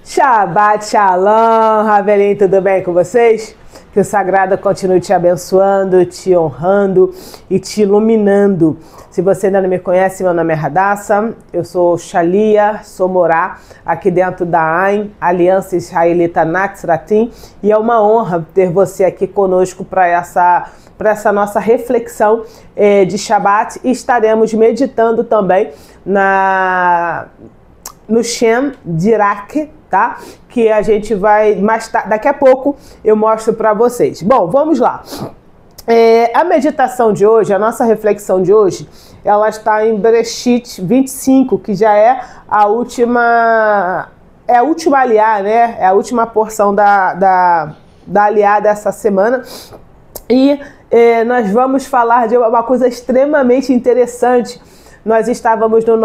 Shabbat Shalom, Ravelim, tudo bem com vocês? Que o Sagrado continue te abençoando, te honrando e te iluminando. Se você ainda não me conhece, meu nome é Hadassah, eu sou Shalia, sou Morá, aqui dentro da AIN, Aliança Israelita Natsratim, e é uma honra ter você aqui conosco para essa nossa reflexão de Shabbat, e estaremos meditando também no Shem Dirak, tá? Que a gente vai daqui a pouco eu mostro para vocês. Bom, vamos lá. A meditação de hoje, a nossa reflexão de hoje, ela está em Bereshit 25, que já é a última aliá, né? É a última porção da aliá dessa semana. E nós vamos falar de uma coisa extremamente interessante. Nós estávamos no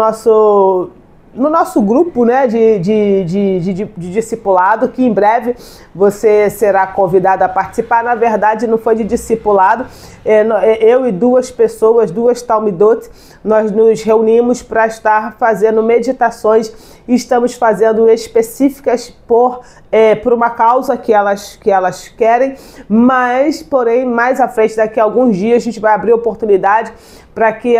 nosso grupo, né, de discipulado, que em breve você será convidado a participar. Na verdade, não foi de discipulado, eu e duas Talmidot, nós nos reunimos para estar fazendo meditações e estamos fazendo específicas por uma causa que elas querem, mas, porém, mais à frente, daqui a alguns dias, a gente vai abrir oportunidade para que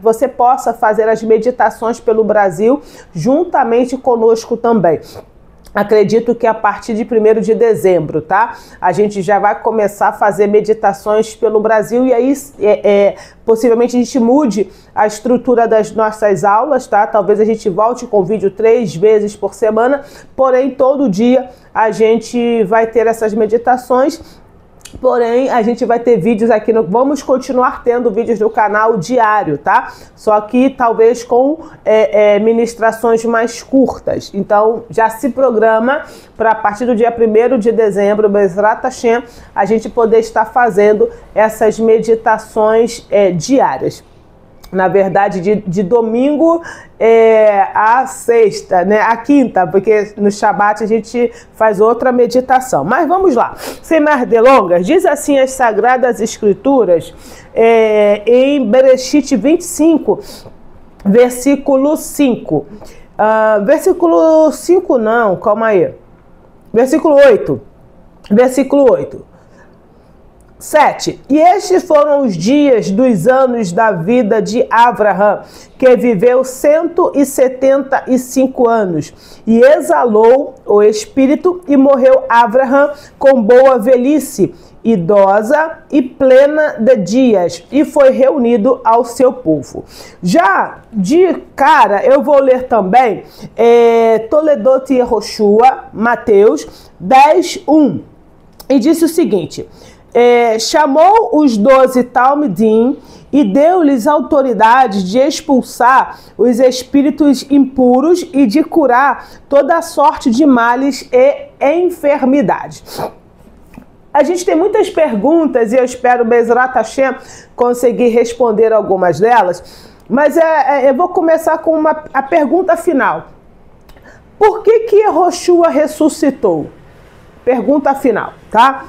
você possa fazer as meditações pelo Brasil, juntamente conosco também. Acredito que a partir de 1º de dezembro, tá? A gente já vai começar a fazer meditações pelo Brasil e aí possivelmente a gente mude a estrutura das nossas aulas, tá? Talvez a gente volte com vídeo 3 vezes por semana, porém todo dia a gente vai ter essas meditações. Porém, a gente vai ter vídeos aqui, vamos continuar tendo vídeos no canal diário, tá? Só que talvez com ministrações mais curtas. Então, já se programa para a partir do dia 1º de dezembro, Bezrat Hashem, a gente poder estar fazendo essas meditações diárias. Na verdade, de domingo a sexta, né? A quinta, porque no Shabat a gente faz outra meditação. Mas vamos lá, sem mais delongas, diz assim as Sagradas Escrituras em Bereshit 25, versículo 5. Versículo 5 não, calma aí. Versículo 8. Versículo 8. 7. E estes foram os dias dos anos da vida de Abraham, que viveu 175 anos, e exalou o espírito, e morreu Abraham com boa velhice, idosa e plena de dias, e foi reunido ao seu povo. Já de cara, eu vou ler também Toledot Yehoshua, Mateus 10, 1, e disse o seguinte: chamou os 12 Talmidim e deu-lhes autoridade de expulsar os espíritos impuros e de curar toda sorte de males e enfermidades. A gente tem muitas perguntas e eu espero, Bezrat Hashem, conseguir responder algumas delas, mas eu vou começar com a pergunta final. Por que Yehoshua ressuscitou? Pergunta final, tá?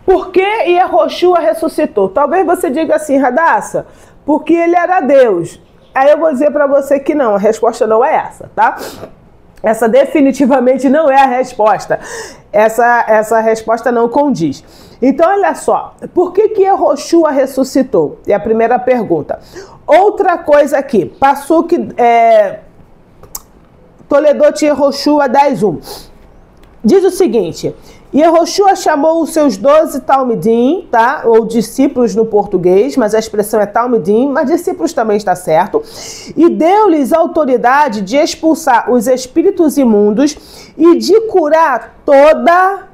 Por que Yehoshua ressuscitou? Talvez você diga assim, Hadassah, porque ele era Deus. Aí eu vou dizer para você que não, a resposta não é essa, tá? Essa definitivamente não é a resposta. Essa resposta não condiz. Então, olha só, por que Yehoshua ressuscitou? É a primeira pergunta. Outra coisa aqui, Pasuk Toledot Yehoshua 10:1. Diz o seguinte: Yehoshua chamou os seus 12 Talmidim, tá? Ou discípulos no português, mas a expressão é Talmidim, mas discípulos também está certo, e deu-lhes autoridade de expulsar os espíritos imundos e de curar toda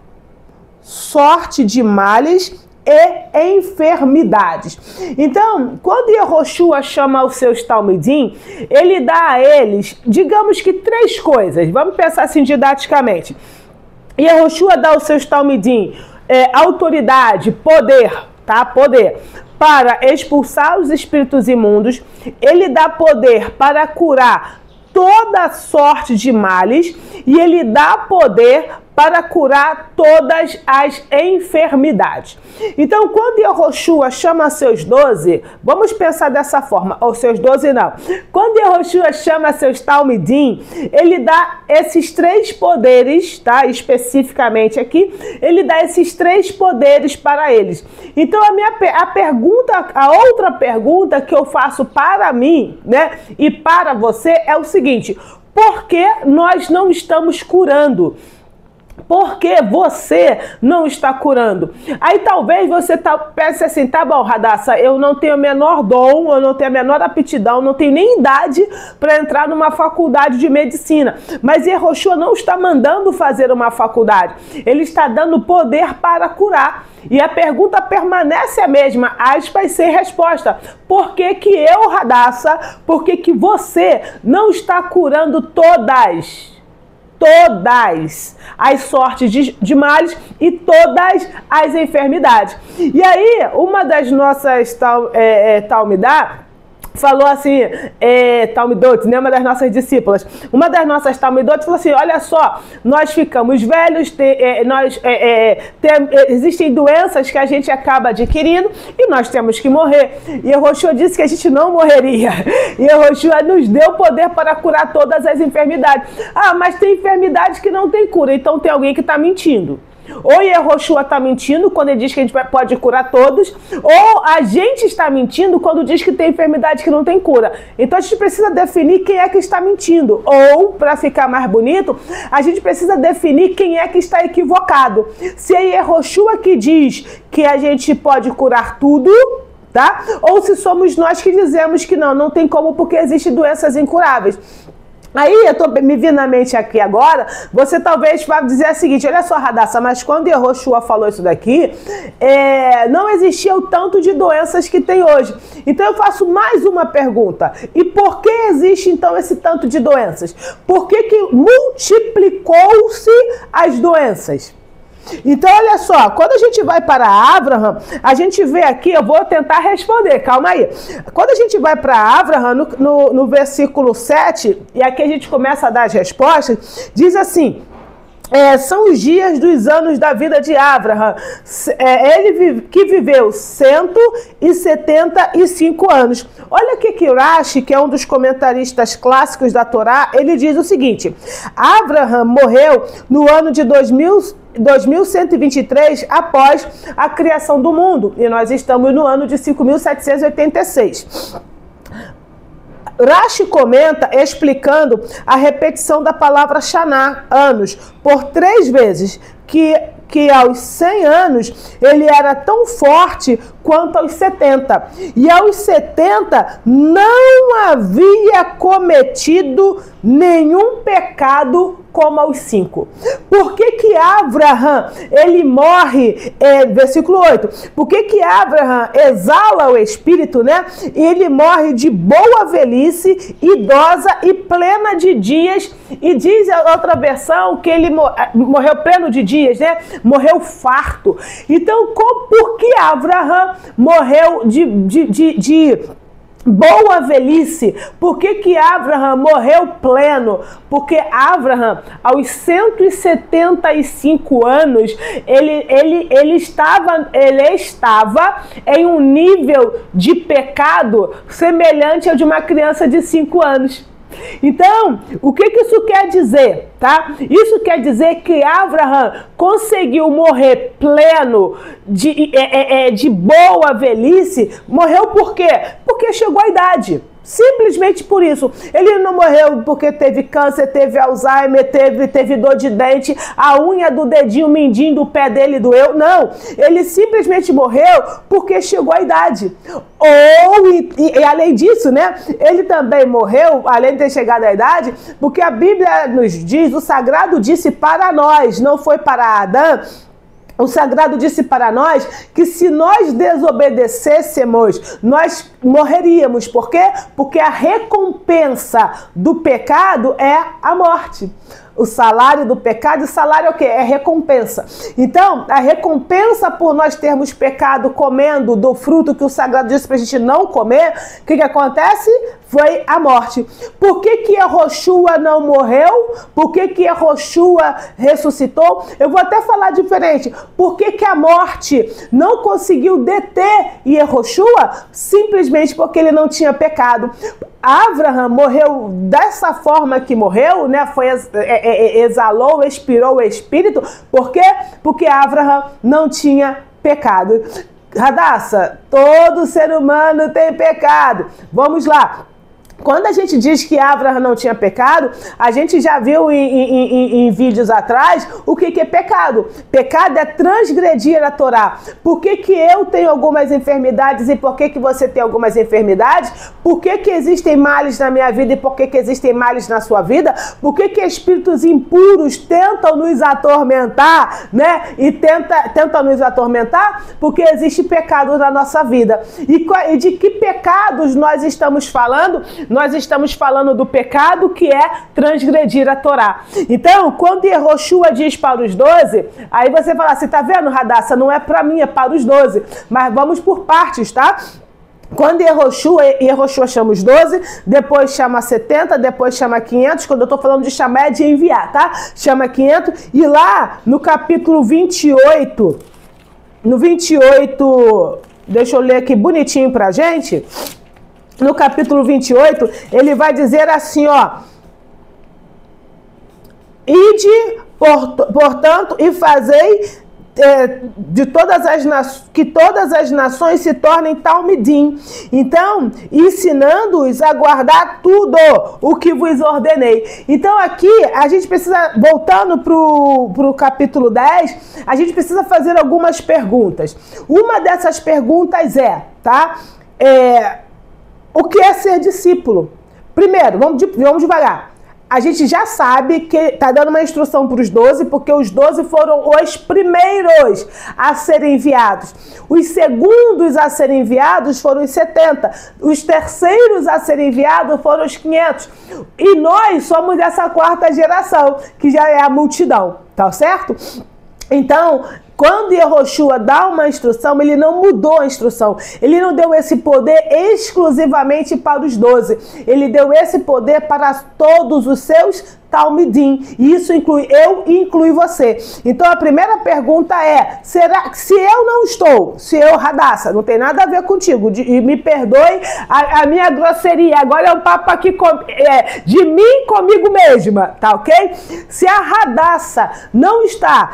sorte de males e enfermidades. Então, quando Yehoshua chama os seus Talmidim, ele dá a eles, digamos que 3 coisas. Vamos pensar assim didaticamente. Yehoshua dá aos seus Talmidim autoridade, poder, tá? Poder para expulsar os espíritos imundos. Ele dá poder para curar toda sorte de males e ele dá poder para curar todas as enfermidades. Então, quando Yehoshua chama seus 12, vamos pensar dessa forma, ou seus 12 não. Quando Yehoshua chama seus Talmidim, ele dá esses 3 poderes, tá? Especificamente aqui, ele dá esses 3 poderes para eles. Então, a outra pergunta que eu faço para mim, né, e para você é o seguinte: por que nós não estamos curando? Porque você não está curando. Aí talvez você pense assim, tá bom, Radassa, eu não tenho o menor dom, eu não tenho a menor aptidão, não tenho nem idade para entrar numa faculdade de medicina. Mas Yehoshua não está mandando fazer uma faculdade, ele está dando poder para curar. E a pergunta permanece a mesma, aspas sem resposta. Por que que eu, Radassa, por que que você não está curando todas as sortes de males e todas as enfermidades? E aí, uma das nossas Talmidá falou assim, Talmidot, né, uma das nossas discípulas, uma das nossas Talmidot falou assim: olha só, nós ficamos velhos, existem doenças que a gente acaba adquirindo e nós temos que morrer. E Yehoshua disse que a gente não morreria. E Yehoshua nos deu poder para curar todas as enfermidades. Ah, mas tem enfermidade que não tem cura, então tem alguém que está mentindo. Ou Yehoshua está mentindo quando ele diz que a gente pode curar todos, ou a gente está mentindo quando diz que tem enfermidade que não tem cura. Então a gente precisa definir quem é que está mentindo. Ou, para ficar mais bonito, a gente precisa definir quem é que está equivocado. Se é Yehoshua que diz que a gente pode curar tudo, tá? Ou se somos nós que dizemos que não tem como porque existem doenças incuráveis. Aí, eu tô me vindo na mente aqui agora, você talvez vá dizer o seguinte: olha só, Radassa, mas quando Yehoshua falou isso daqui, não existia o tanto de doenças que tem hoje. Então eu faço mais uma pergunta: e por que existe então esse tanto de doenças? Por que que multiplicou-se as doenças? Então, olha só, quando a gente vai para Abraham, a gente vê aqui, eu vou tentar responder, calma aí. Quando a gente vai para Abraham, no versículo 7, e aqui a gente começa a dar as respostas, diz assim: são os dias dos anos da vida de Abraham. Ele que viveu 175 anos. Olha aqui que Rashi, que é um dos comentaristas clássicos da Torá, ele diz o seguinte: Abraham morreu no ano de 2123 após a criação do mundo, e nós estamos no ano de 5786. Rashi comenta explicando a repetição da palavra Shaná, anos, por 3 vezes, que aos 100 anos ele era tão forte quanto aos 70. E aos 70 não havia cometido nenhum pecado como aos 5. Por que que Abraham, ele morre, versículo 8, por que que Abraham exala o espírito, né? E ele morre de boa velhice, idosa e plena de dias, e diz a outra versão que ele morreu pleno de dias, né? Morreu farto. Então, por que Abraham morreu de boa velhice? Por que que Abraham morreu pleno? Porque Abraham, aos 175 anos, ele estava em um nível de pecado semelhante ao de uma criança de 5 anos. Então, o que isso quer dizer, tá? Isso quer dizer que Abraham conseguiu morrer pleno de boa velhice. Morreu por quê? Porque chegou a idade. Simplesmente por isso. Ele não morreu porque teve câncer, teve Alzheimer, teve dor de dente, a unha do dedinho mindinho do pé dele doeu. Não, ele simplesmente morreu porque chegou a idade. E além disso, né, ele também morreu, além de ter chegado à idade, porque a Bíblia nos diz, o Sagrado disse para nós, não foi para Adão. O Sagrado disse para nós que se nós desobedecêssemos, nós morreríamos. Por quê? Porque a recompensa do pecado é a morte. O salário do pecado, o salário é o quê? É recompensa. Então, a recompensa por nós termos pecado comendo do fruto que o sagrado disse pra gente não comer, o que acontece? Foi a morte. Por que Yehoshua não morreu? Por que Yehoshua ressuscitou? Eu vou até falar diferente. Por que a morte não conseguiu deter Yehoshua? Simplesmente porque ele não tinha pecado. Abraham morreu dessa forma que morreu, né? Exalou, expirou o espírito. Por quê? Porque Abraham não tinha pecado. Radassa, todo ser humano tem pecado. Vamos lá. Quando a gente diz que Abraham não tinha pecado, a gente já viu em vídeos atrás o que é pecado. Pecado é transgredir a Torá. Por que eu tenho algumas enfermidades e por que você tem algumas enfermidades? Por que existem males na minha vida e por que existem males na sua vida? Por que espíritos impuros tentam nos atormentar, né? E tentam nos atormentar? Porque existe pecado na nossa vida. E de que pecados nós estamos falando? Nós estamos falando do pecado que é transgredir a Torá. Então, quando Yehoshua diz para os 12, aí você fala assim, tá vendo, Radassa? Não é para mim, é para os 12. Mas vamos por partes, tá? Quando Yehoshua chama os 12, depois chama 70, depois chama 500. Quando eu estou falando de chamar é de enviar, tá? Chama 500. E lá no capítulo 28, no 28, deixa eu ler aqui bonitinho pra gente. No capítulo 28, ele vai dizer assim, ó. Ide, portanto, e fazei que todas as nações se tornem talmidim. Então, ensinando-os a guardar tudo o que vos ordenei. Então, aqui, a gente precisa, voltando pro capítulo 10, a gente precisa fazer algumas perguntas. Uma dessas perguntas tá? O que é ser discípulo? Primeiro, vamos devagar. A gente já sabe que está dando uma instrução para os 12, porque os 12 foram os primeiros a serem enviados. Os segundos a serem enviados foram os 70. Os terceiros a serem enviados foram os 500. E nós somos essa quarta geração, que já é a multidão, tá certo? Então, quando Yehoshua dá uma instrução, ele não mudou a instrução. Ele não deu esse poder exclusivamente para os 12. Ele deu esse poder para todos os seus talmidim. E isso inclui eu e inclui você. Então a primeira pergunta é, será que se eu não estou, Radassa, não tem nada a ver contigo, e me perdoe a minha grosseria, agora é um papo aqui de mim comigo mesma, tá ok? Se a Radassa não está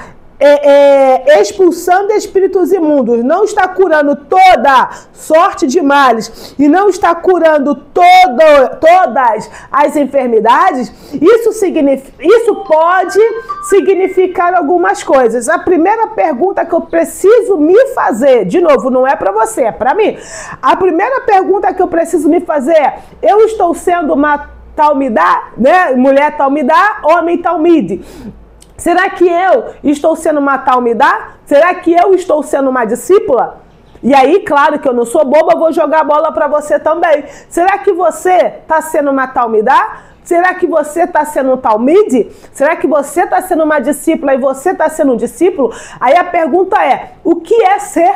expulsando espíritos imundos, não está curando toda sorte de males e não está curando todas as enfermidades, isso pode significar algumas coisas. A primeira pergunta que eu preciso me fazer, de novo, não é para você, é para mim. A primeira pergunta que eu preciso me fazer é, eu estou sendo uma talmidá, né? Mulher talmidá, homem talmide. Será que eu estou sendo uma talmidá? Será que eu estou sendo uma discípula? E aí, claro que eu não sou boba, eu vou jogar a bola para você também. Será que você está sendo uma talmidá? Será que você está sendo um talmide? Será que você está sendo uma discípula e você está sendo um discípulo? Aí a pergunta é, o que é ser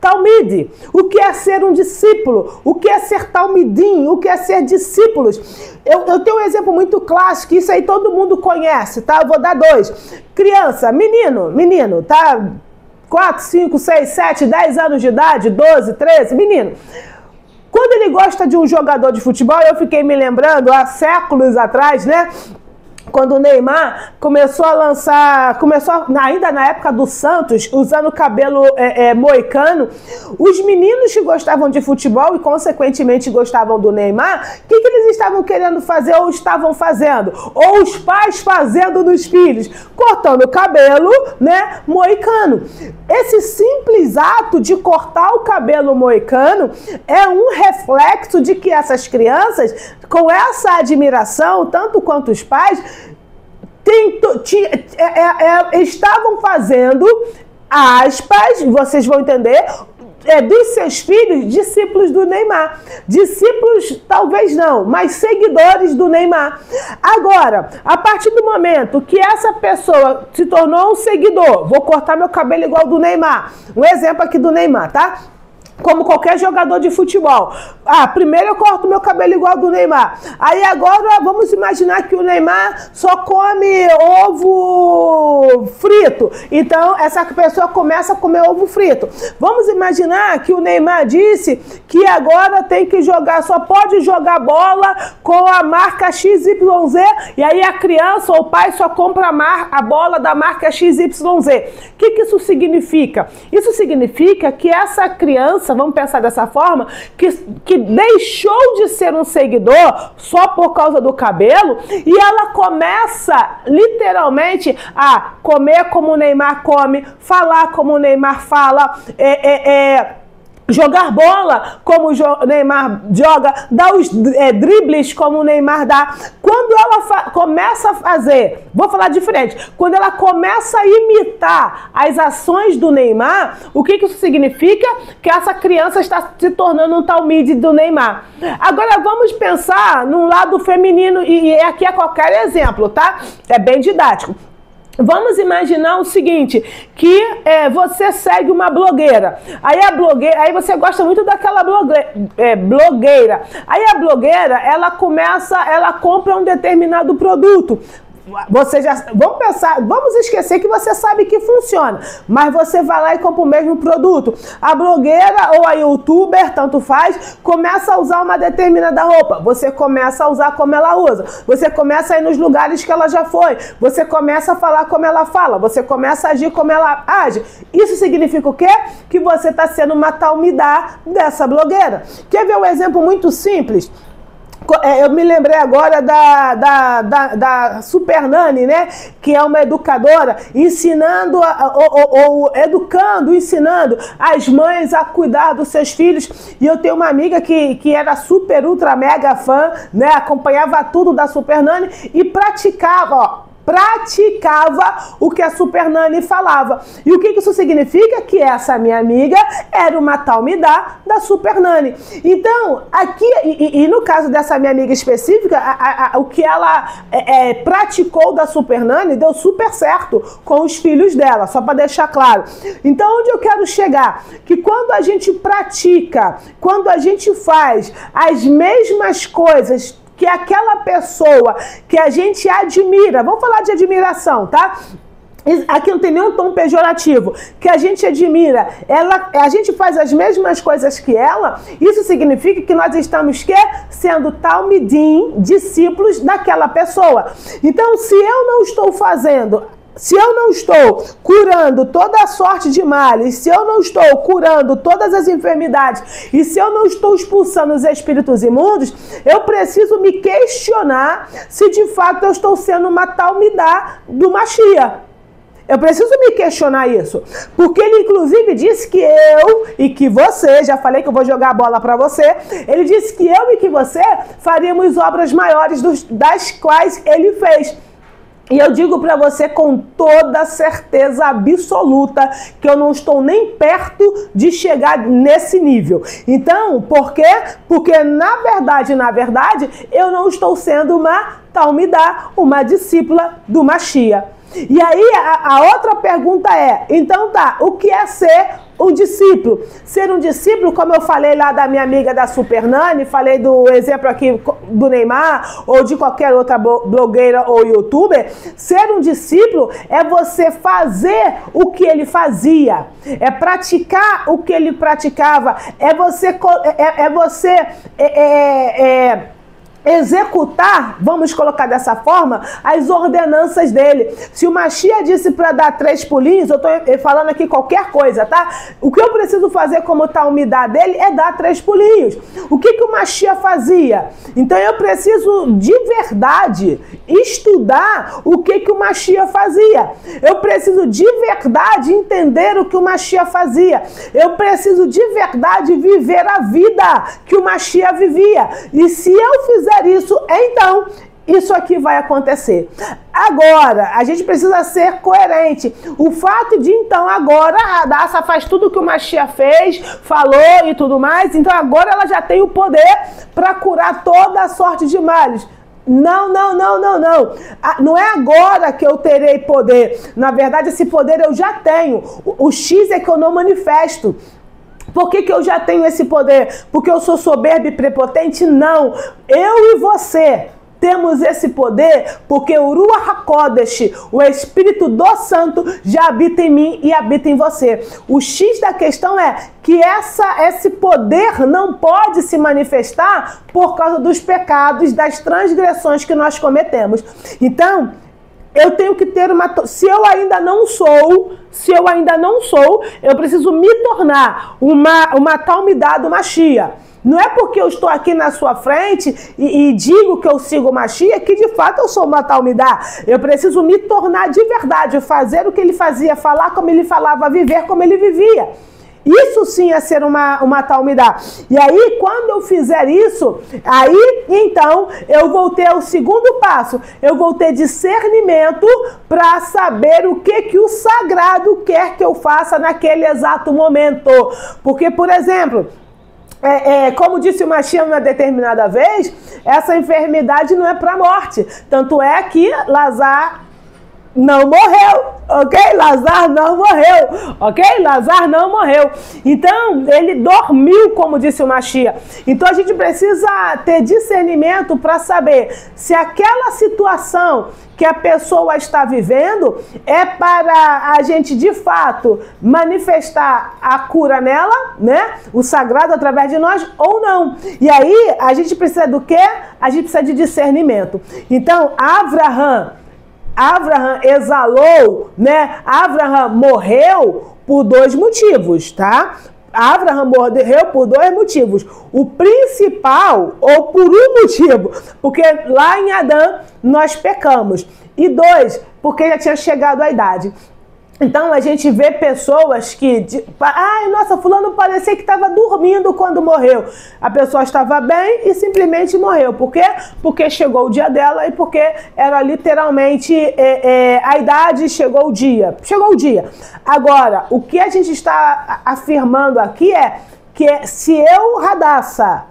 talmide? O que é ser um discípulo? O que é ser talmidim? O que é ser discípulos? Eu tenho um exemplo muito clássico, isso aí todo mundo conhece, tá? Eu vou dar 2. Criança, menino, tá? 4, 5, 6, 7, 10 anos de idade, 12, 13, menino. Quando ele gosta de um jogador de futebol, eu fiquei me lembrando, há séculos atrás, né? Quando o Neymar começou a lançar, ainda na época do Santos, usando cabelo moicano, os meninos que gostavam de futebol e consequentemente gostavam do Neymar, o que eles estavam querendo fazer ou estavam fazendo? Ou os pais fazendo nos filhos? Cortando o cabelo, né, moicano. Esse simples ato de cortar o cabelo moicano é um reflexo de que essas crianças, com essa admiração, tanto quanto os pais, estavam fazendo, aspas, vocês vão entender, dos seus filhos, discípulos do Neymar. Discípulos, talvez não, mas seguidores do Neymar. Agora, a partir do momento que essa pessoa se tornou um seguidor, vou cortar meu cabelo igual do Neymar. Um exemplo aqui do Neymar, tá? Como qualquer jogador de futebol. Primeiro eu corto meu cabelo igual do Neymar. Aí agora vamos imaginar que o Neymar só come ovo frito. Então essa pessoa começa a comer ovo frito. Vamos imaginar que o Neymar disse que agora tem que jogar, só pode jogar bola com a marca XYZ. E aí a criança ou o pai só compra a bola da marca XYZ. O que isso significa? Isso significa que essa criança, vamos pensar dessa forma, que deixou de ser um seguidor só por causa do cabelo e ela começa literalmente a comer como o Neymar come, falar como o Neymar fala, jogar bola como o Neymar joga, dar os dribles como o Neymar dá. Quando ela começa a fazer, vou falar diferente, quando ela começa a imitar as ações do Neymar, o que isso significa? Que essa criança está se tornando um talmide do Neymar. Agora vamos pensar num lado feminino, e aqui é qualquer exemplo, tá? É bem didático. Vamos imaginar o seguinte, que você segue uma blogueira. Aí você gosta muito daquela blogueira. Aí a blogueira, ela compra um determinado produto. Vamos esquecer que você sabe que funciona, mas você vai lá e compra o mesmo produto. A blogueira ou a youtuber, tanto faz, começa a usar uma determinada roupa. Você começa a usar como ela usa. Você começa a ir nos lugares que ela já foi. Você começa a falar como ela fala. Você começa a agir como ela age. Isso significa o quê? Que você está sendo uma talmidá dessa blogueira. Quer ver um exemplo muito simples? Eu me lembrei agora da Super Nani, né? Que é uma educadora ensinando, ensinando as mães a cuidar dos seus filhos. E eu tenho uma amiga que era super, ultra, mega fã, né? Acompanhava tudo da Super Nani e praticava o que a Super Nani falava. E o que isso significa? Que essa minha amiga era uma talmidá da Super Nani. Então, aqui, e no caso dessa minha amiga específica, o que ela praticou da Super Nani deu super certo com os filhos dela, só para deixar claro. Então, onde eu quero chegar? Que quando a gente pratica, quando a gente faz as mesmas coisas que aquela pessoa que a gente admira, vamos falar de admiração, tá? Aqui não tem nenhum tom pejorativo, que a gente admira, a gente faz as mesmas coisas que ela, isso significa que nós estamos sendo talmidim, discípulos daquela pessoa. Então, se eu não estou curando toda a sorte de males, se eu não estou curando todas as enfermidades e se eu não estou expulsando os espíritos imundos, eu preciso me questionar se de fato eu estou sendo uma talmidá do Mashiach. Eu preciso me questionar isso, porque ele inclusive disse que eu e que você, já falei que eu vou jogar a bola para você, ele disse que eu e que você faríamos obras maiores das quais ele fez. E eu digo para você com toda certeza absoluta que eu não estou nem perto de chegar nesse nível. Então, por quê? Porque na verdade, eu não estou sendo uma talmidá, uma discípula do Mashiach. E aí a outra pergunta é, então tá, o que é ser um discípulo? Ser um discípulo, como eu falei lá da minha amiga da Super Nani, falei do exemplo aqui do Neymar ou de qualquer outra blogueira ou youtuber, ser um discípulo é você fazer o que ele fazia, é praticar o que ele praticava, é você executar, vamos colocar dessa forma, as ordenanças dele. Se o Mashiach disse para dar 3 pulinhos, eu estou falando aqui qualquer coisa, tá? O que eu preciso fazer como talmidá dele é dar 3 pulinhos. O que o Mashiach fazia? Então eu preciso de verdade estudar o que o Mashiach fazia. Eu preciso de verdade entender o que o Mashiach fazia. Eu preciso de verdade viver a vida que o Mashiach vivia. E se eu fizer isso, então isso aqui vai acontecer. Agora, a gente precisa ser coerente. O fato de, então, agora a Hadassah faz tudo que o Mashiach fez, falou e tudo mais, então agora ela já tem o poder para curar toda a sorte de males. Não. Não é agora que eu terei poder. Na verdade, esse poder eu já tenho. O X é que eu não manifesto. Por que eu já tenho esse poder? Porque eu sou soberbo e prepotente? Não. Eu e você temos esse poder porque o Ruach HaKodesh, o Espírito do Santo, já habita em mim e habita em você. O X da questão é que esse poder não pode se manifestar por causa dos pecados, das transgressões que nós cometemos. Então, eu tenho que ter se eu ainda não sou, eu preciso me tornar uma talmidá do Mashiach. Não é porque eu estou aqui na sua frente e digo que eu sigo o Mashiach que de fato eu sou uma talmidá. Eu preciso me tornar de verdade, fazer o que ele fazia, falar como ele falava, viver como ele vivia. Isso sim é ser uma talmidá. E aí, quando eu fizer isso, aí então eu vou ter o segundo passo. Eu vou ter discernimento para saber o que o sagrado quer que eu faça naquele exato momento. Porque, por exemplo, como disse o Mashiach uma determinada vez, essa enfermidade não é para a morte. Tanto é que Lazar não morreu, ok? Lazar não morreu, ok? Lazar não morreu. Então, ele dormiu, como disse o Mashiach. Então, a gente precisa ter discernimento para saber se aquela situação que a pessoa está vivendo é para a gente, de fato, manifestar a cura nela, né? O sagrado através de nós ou não. E aí, a gente precisa do quê? A gente precisa de discernimento. Então, Avraham exalou, né? Avraham morreu por 2 motivos, tá? Avraham morreu por 2 motivos. O principal, ou por um motivo, porque lá em Adão nós pecamos. E 2, porque já tinha chegado a idade. Então a gente vê pessoas que, nossa, fulano parecia que estava dormindo quando morreu. A pessoa estava bem e simplesmente morreu. Por quê? Porque chegou o dia dela e porque era literalmente a idade, chegou o dia. Agora, o que a gente está afirmando aqui é que se eu, Hadassah,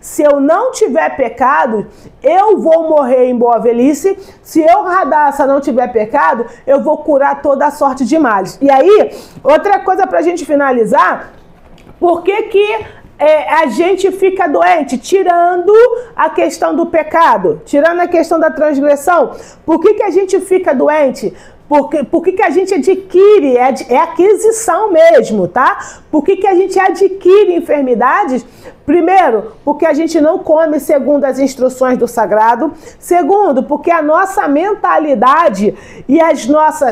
se eu não tiver pecado, eu vou morrer em boa velhice. Se eu, Hadassah, não tiver pecado, eu vou curar toda a sorte de males. E aí, outra coisa pra gente finalizar, por que a gente fica doente? Tirando a questão do pecado, tirando a questão da transgressão, por que a gente fica doente? Por que a gente adquire, é aquisição mesmo, tá? Por que a gente adquire enfermidades? Primeiro, porque a gente não come segundo as instruções do sagrado. Segundo, porque a nossa mentalidade e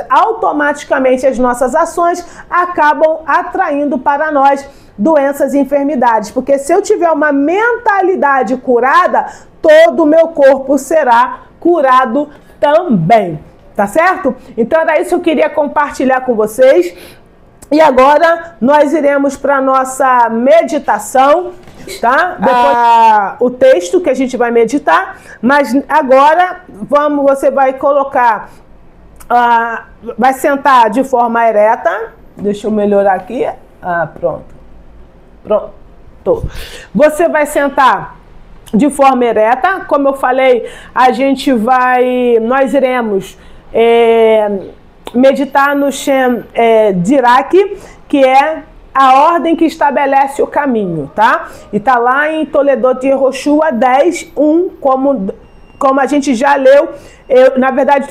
automaticamente as nossas ações acabam atraindo para nós doenças e enfermidades. Porque se eu tiver uma mentalidade curada, todo o meu corpo será curado também. Tá certo? Então era isso que eu queria compartilhar com vocês. E agora nós iremos para a nossa meditação, tá? Depois o texto que a gente vai meditar, mas agora você vai colocar, vai sentar de forma ereta. Deixa eu melhorar aqui. Pronto. Você vai sentar de forma ereta. Como eu falei, nós iremos meditar no Shem Dirak, que é a ordem que estabelece o caminho, tá? E tá lá em Toledot Yehoshua 10:1, como a gente já leu. Na verdade,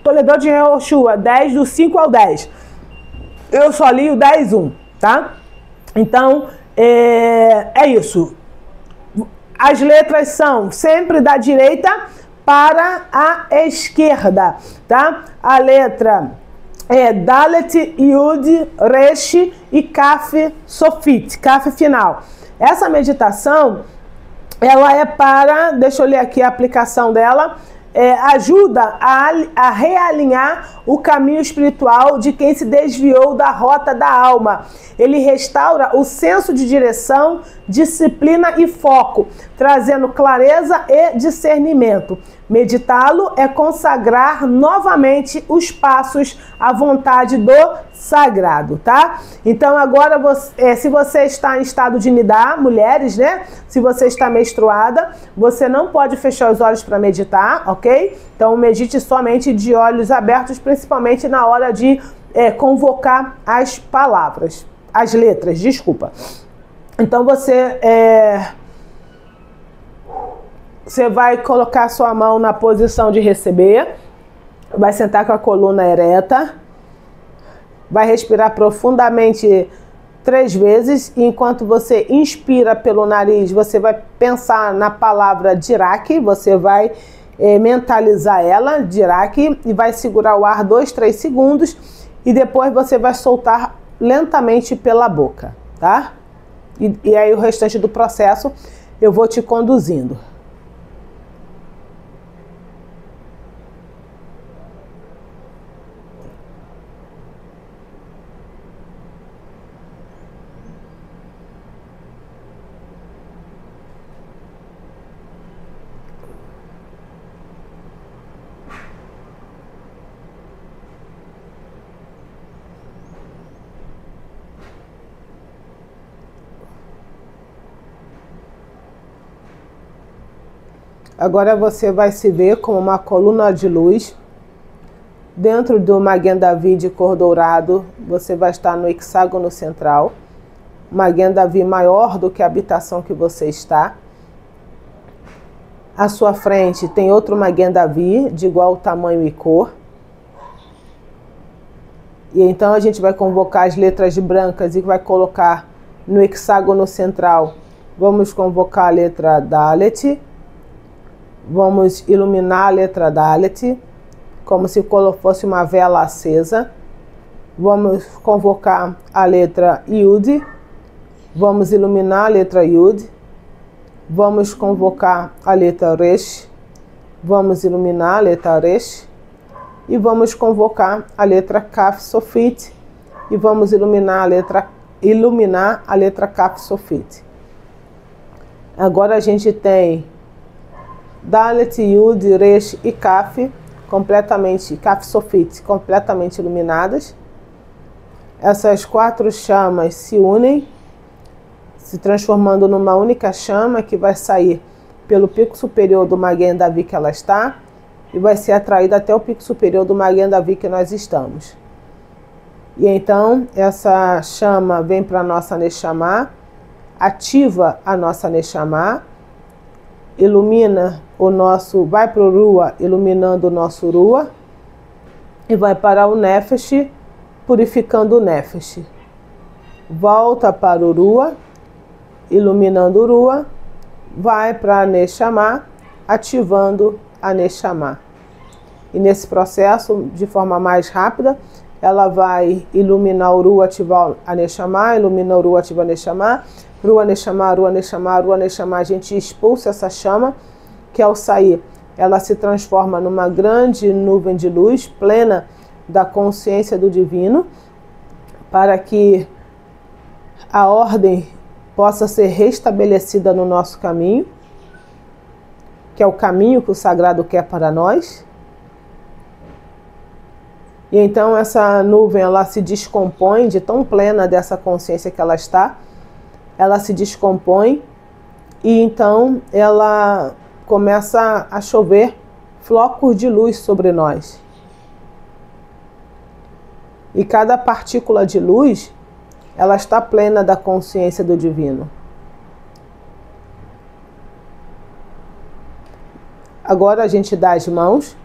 Toledot Yehoshua 10, do 5 ao 10. Eu só li o 10:1, tá? Então, é isso. As letras são sempre da direita para a esquerda, tá? A letra é Dalet, Yud, Resh e Kaf Sofit, Kaf final. Essa meditação, ela é para, deixa eu ler aqui a aplicação dela, ajuda a realinhar o caminho espiritual de quem se desviou da rota da alma. Ele restaura o senso de direção disciplina e foco, trazendo clareza e discernimento. Meditá-lo é consagrar novamente os passos à vontade do sagrado, tá? Então agora, se você está em estado de nidá, mulheres, né? Se você está menstruada, você não pode fechar os olhos para meditar, ok? Então medite somente de olhos abertos, principalmente na hora de convocar as palavras, as letras, desculpa. Então você vai colocar sua mão na posição de receber, vai sentar com a coluna ereta, vai respirar profundamente 3 vezes, e enquanto você inspira pelo nariz, você vai pensar na palavra Dirac, você vai mentalizar ela, Dirac, e vai segurar o ar 2, 3 segundos, e depois você vai soltar lentamente pela boca, tá? E aí o restante do processo eu vou te conduzindo. Agora você vai se ver como uma coluna de luz. Dentro do Maguen David de cor dourado, você vai estar no hexágono central. Maguen David maior do que a habitação que você está. À sua frente tem outro Maguen David de igual tamanho e cor. E então a gente vai convocar as letras brancas e vai colocar no hexágono central. Vamos convocar a letra Dalet. Vamos iluminar a letra Dalet, como se fosse uma vela acesa. Vamos convocar a letra Yud. Vamos iluminar a letra Yud. Vamos convocar a letra Resh. Vamos iluminar a letra Resh. E vamos convocar a letra Kaf Sofit. E vamos iluminar a letra Kaf Sofit. Agora a gente tem Dalet, Yud, Resh e Kaf Sofit, completamente iluminadas. Essas 4 chamas se unem, se transformando numa única chama que vai sair pelo pico superior do Maguen David que ela está e vai ser atraída até o pico superior do Maguen David que nós estamos. E então essa chama vem para a nossa Neshama, ativa a nossa Neshama, ilumina vai para o Rua, iluminando o nosso Rua, e vai para o Nefesh, purificando o Nefesh. Volta para o Rua, iluminando o Rua, vai para a Neshama, ativando a Neshama. E nesse processo, de forma mais rápida, ela vai iluminar o Rua, ativar a Neshama, ilumina o Rua, ativa a Neshama, Rua Neshama, Rua Neshama, Rua Neshama, a gente expulsa essa chama, que ao sair, ela se transforma numa grande nuvem de luz, plena da consciência do divino, para que a ordem possa ser restabelecida no nosso caminho, que é o caminho que o sagrado quer para nós. E então essa nuvem, ela se descompõe, de tão plena dessa consciência que ela está, ela se descompõe e então ela começa a chover flocos de luz sobre nós. E cada partícula de luz, ela está plena da consciência do divino. Agora a gente dá as mãos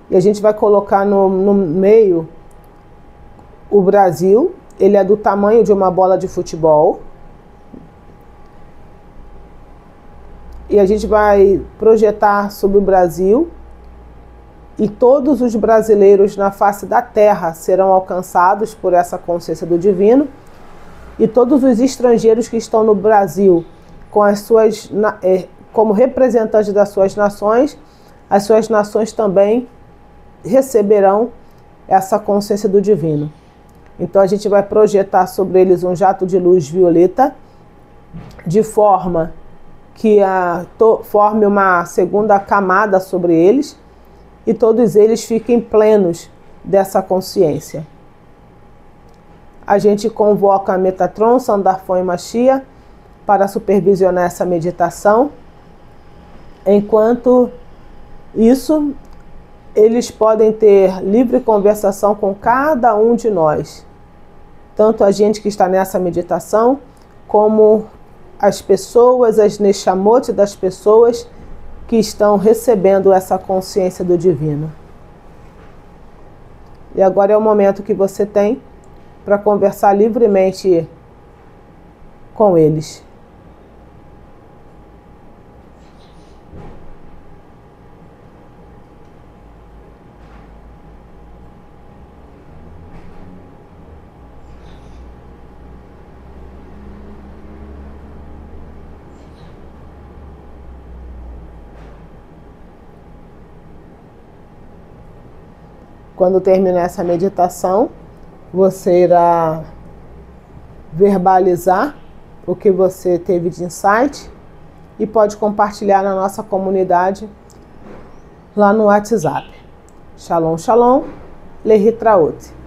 e a gente vai colocar no meio o Brasil. Ele é do tamanho de uma bola de futebol. E a gente vai projetar sobre o Brasil, e todos os brasileiros na face da terra serão alcançados por essa consciência do divino, e todos os estrangeiros que estão no Brasil com as suas, como representantes das suas nações, as suas nações também receberão essa consciência do divino. Então a gente vai projetar sobre eles um jato de luz violeta, de forma que forme uma segunda camada sobre eles e todos eles fiquem plenos dessa consciência. A gente convoca Metatron, Sandarfon e Machia para supervisionar essa meditação. Enquanto isso, eles podem ter livre conversação com cada um de nós. Tanto a gente que está nessa meditação, como as pessoas, as Neshamot das pessoas que estão recebendo essa consciência do divino. E agora é o momento que você tem para conversar livremente com eles. Quando terminar essa meditação, você irá verbalizar o que você teve de insight e pode compartilhar na nossa comunidade lá no WhatsApp. Shalom, shalom, Lehitraot.